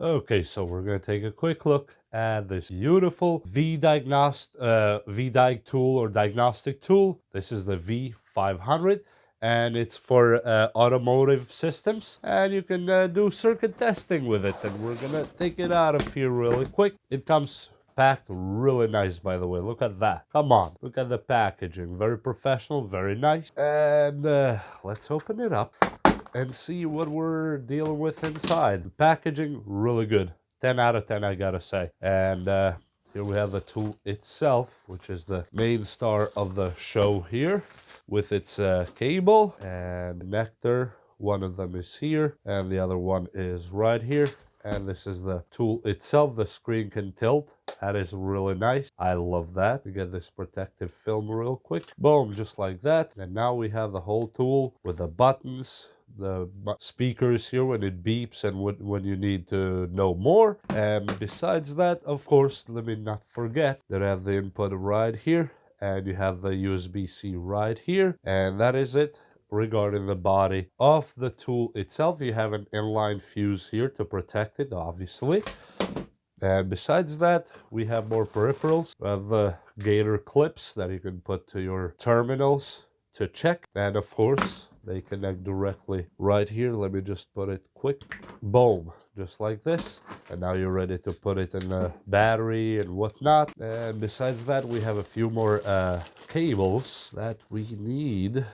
Okay, so we're going to take a quick look at this beautiful VDIAG tool or diagnostic tool. This is the V500 and it's for automotive systems, and you can do circuit testing with it, and we're going to take it out of here really quick. It comes packed really nice, by the way. Look at that. Come on, look at the packaging. Very professional, very nice. And let's open it up and see what we're dealing with inside. The packaging, really good. 10 out of 10, I gotta say. And here we have the tool itself, which is the main star of the show here, with its cable and connector. One of them is here, and the other one is right here. And this is the tool itself. The screen can tilt. That is really nice. I love that. You get this protective film real quick. Boom, just like that. And now we have the whole tool with the buttons, the speakers here when it beeps and when you need to know more. And besides that, of course, let me not forget that I have the input right here, and you have the USB-C right here, and that is it. Regarding the body of the tool itself, you have an inline fuse here to protect it, obviously. And besides that, we have more peripherals. We have the gator clips that you can put to your terminals to check. And of course, they connect directly right here. Let me just put it quick. Boom, just like this. And now you're ready to put it in the battery and whatnot. And besides that, we have a few more cables that we need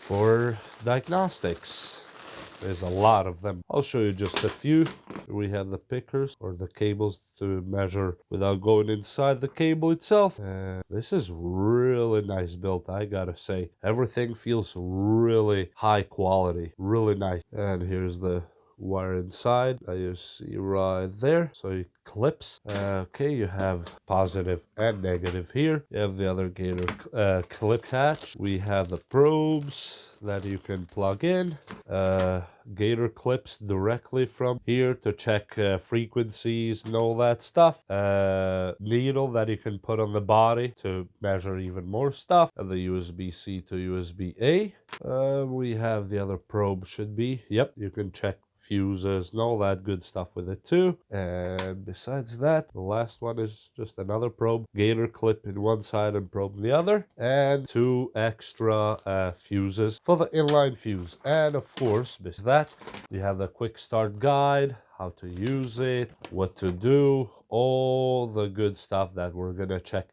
for diagnostics. There's a lot of them. I'll show you just a few. We have the pickers or the cables to measure without going inside the cable itself. This is really nice built, I gotta say. Everything feels really high quality, really nice. And here's the wire inside that you see right there, so it clips. Okay, you have positive and negative here. You have the other gator clip catch. We have the probes that you can plug in, gator clips directly from here to check frequencies and all that stuff, needle that you can put on the body to measure even more stuff, and the USB-C to USB-A. We have the other probe, should be, yep, you can check fuses and all that good stuff with it too. And besides that, the last one is just another probe, gator clip in one side and probe in the other, and two extra fuses for the inline fuse. And of course, besides that, you have the quick start guide, how to use it, what to do, all the good stuff that we're gonna check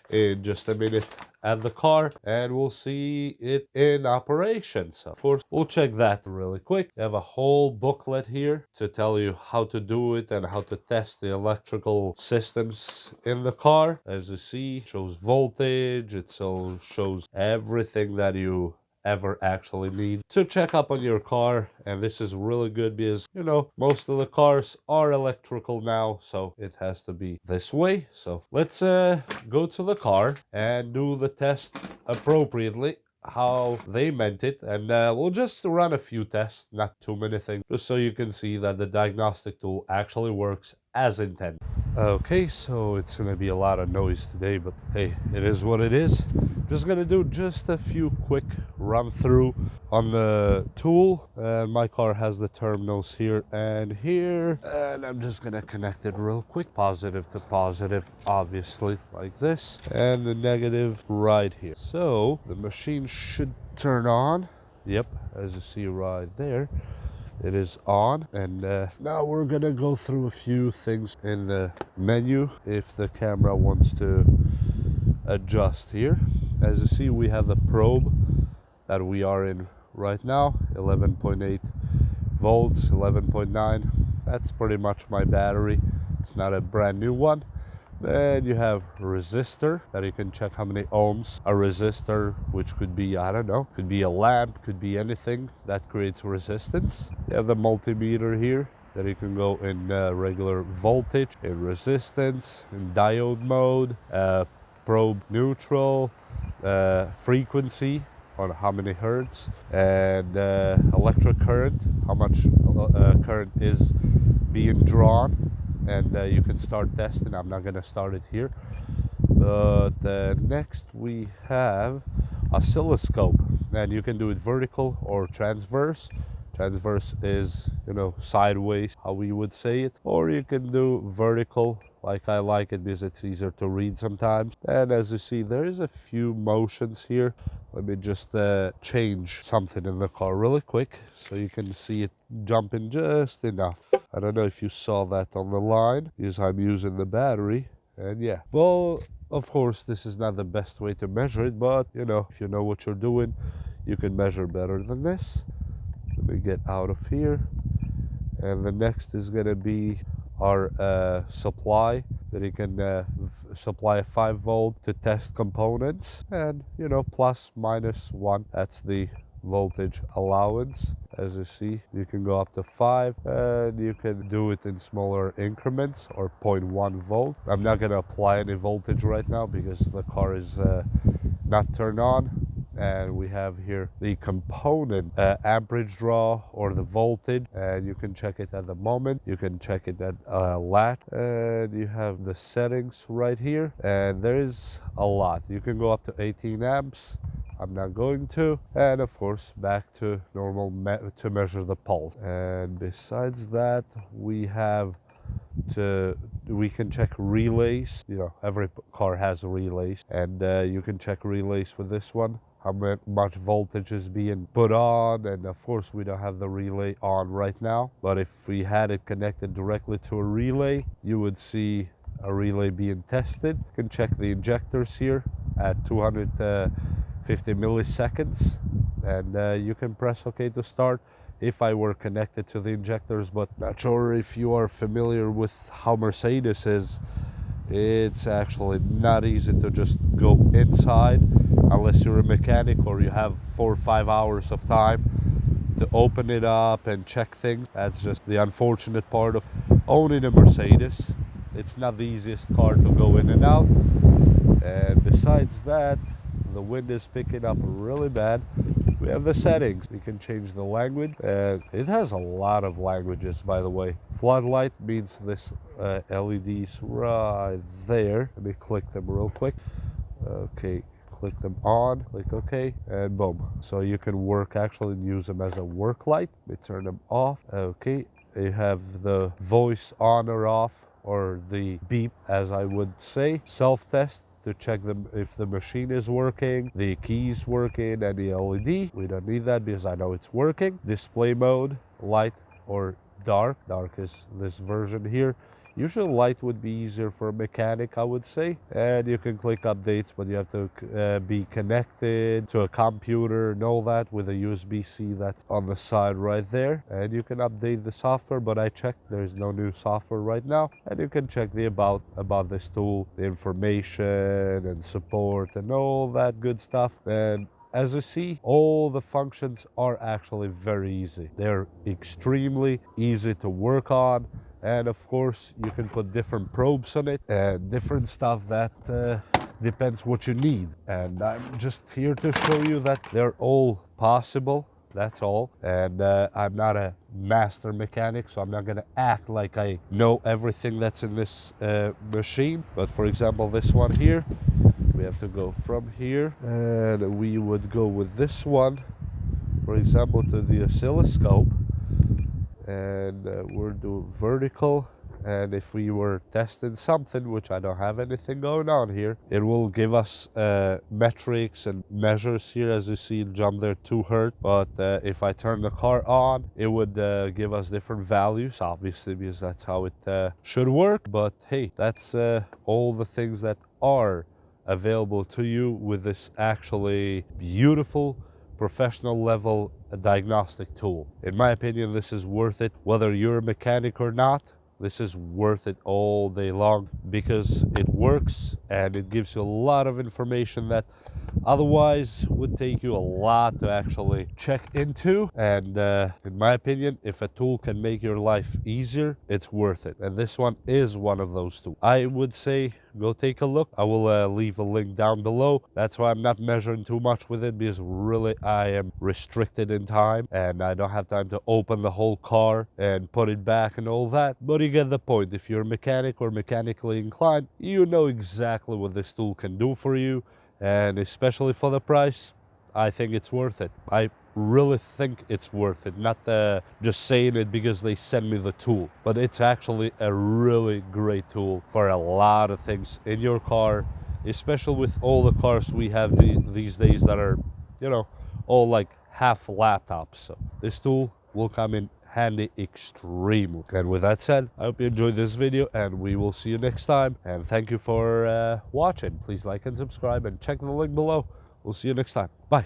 in just a minute at the car, and we'll see it in operation. So of course we'll check that really quick. You have a whole booklet here to tell you how to do it and how to test the electrical systems in the car. As you see, it shows voltage, it so shows everything that you ever actually need to check up on your car. And this is really good because, you know, most of the cars are electrical now, so it has to be this way. So let's go to the car and do the test appropriately how they meant it, and we'll just run a few tests, not too many things, just so you can see that the diagnostic tool actually works as intended. Okay, so it's gonna be a lot of noise today, but hey, it is what it is. Just gonna do just a few quick run through on the tool. My car has the terminals here and here, and I'm just gonna connect it real quick, positive to positive, obviously, like this, and the negative right here. So the machine should turn on. Yep, as you see right there, it is on. And now we're gonna go through a few things in the menu if the camera wants to adjust here. As you see, we have the probe that we are in right now, 11.8 volts, 11.9. That's pretty much my battery. It's not a brand new one. Then you have resistor that you can check how many ohms a resistor, which could be, I don't know, could be a lamp, could be anything that creates resistance. You have the multimeter here that you can go in regular voltage, in resistance, in diode mode, probe neutral, frequency on how many hertz, and electric current, how much current is being drawn. And you can start testing. I'm not gonna start it here, but next we have oscilloscope, and you can do it vertical or transverse Transverse is, you know, sideways, how we would say it. Or you can do vertical, like I like it because it's easier to read sometimes. And as you see, there is a few motions here. Let me just change something in the car really quick so you can see it jumping just enough. I don't know if you saw that on the line, because I'm using the battery. And yeah, well, of course, this is not the best way to measure it, but you know, if you know what you're doing, you can measure better than this. Let me get out of here. And the next is going to be our supply, that you can supply a 5-volt to test components. And, you know, plus minus 1, that's the voltage allowance. As you see, you can go up to 5, and you can do it in smaller increments, or 0.1 volt. I'm not going to apply any voltage right now because the car is not turned on. And we have here the component amperage draw, or the voltage, and you can check it at the moment. You can check it at lat, and you have the settings right here, and there is a lot. You can go up to 18 amps. I'm not going to. And of course, back to normal to measure the pulse. And besides that, we can check relays. You know, every car has relays, and you can check relays with this one, how much voltage is being put on. And of course, we don't have the relay on right now, but if we had it connected directly to a relay, you would see a relay being tested. You can check the injectors here at 250 milliseconds, and you can press OK to start if I were connected to the injectors. But not sure if you are familiar with how Mercedes is. It's actually not easy to just go inside unless you're a mechanic or you have 4 or 5 hours of time to open it up and check things. That's just the unfortunate part of owning a Mercedes. It's not the easiest car to go in and out. And besides that, the wind is picking up really bad. We have the settings. We can change the language. It has a lot of languages, by the way. Floodlight means this LEDs right there. Let me click them real quick. Okay, click them on, click OK, and boom. So you can actually use them as a work light. We turn them off. Okay, you have the voice on or off, or the beep, as I would say. Self-test, to check them if the machine is working, the keys working, and the LED. We don't need that because I know it's working. Display mode, light or dark. Dark is this version here. Usually light would be easier for a mechanic, I would say. And you can click updates, but you have to be connected to a computer and all that with a USB-C that's on the side right there. And you can update the software, but I checked, there's no new software right now. And you can check the about this tool, the information and support and all that good stuff. And as you see, all the functions are actually very easy. They're extremely easy to work on. And of course, you can put different probes on it and different stuff that depends what you need. And I'm just here to show you that they're all possible. That's all. And I'm not a master mechanic, so I'm not going to act like I know everything that's in this machine. But for example, this one here, we have to go from here, and we would go with this one, for example, to the oscilloscope. And we're doing vertical, and if we were testing something, which I don't have anything going on here, it will give us metrics and measures here. As you see, it jumped there 2 Hz, but if I turn the car on, it would give us different values, obviously, because that's how it should work. But hey, that's all the things that are available to you with this actually beautiful professional level diagnostic tool. In my opinion, this is worth it. Whether you're a mechanic or not, this is worth it all day long, because it works and it gives you a lot of information that otherwise would take you a lot to actually check into. And in my opinion, if a tool can make your life easier, it's worth it. And this one is one of those tools. I would say go take a look. I will leave a link down below. That's why I'm not measuring too much with it, because really I am restricted in time and I don't have time to open the whole car and put it back and all that. But you get the point. If you're a mechanic or mechanically inclined, you know exactly what this tool can do for you. And especially for the price, I think it's worth it. I really think it's worth it. Not just saying it because they send me the tool, but it's actually a really great tool for a lot of things in your car, especially with all the cars we have these days that are, all like half laptops. So this tool will come in handy extremely. And with that said, I hope you enjoyed this video, and we will see you next time. And thank you for watching. Please like and subscribe and check the link below. We'll see you next time. Bye.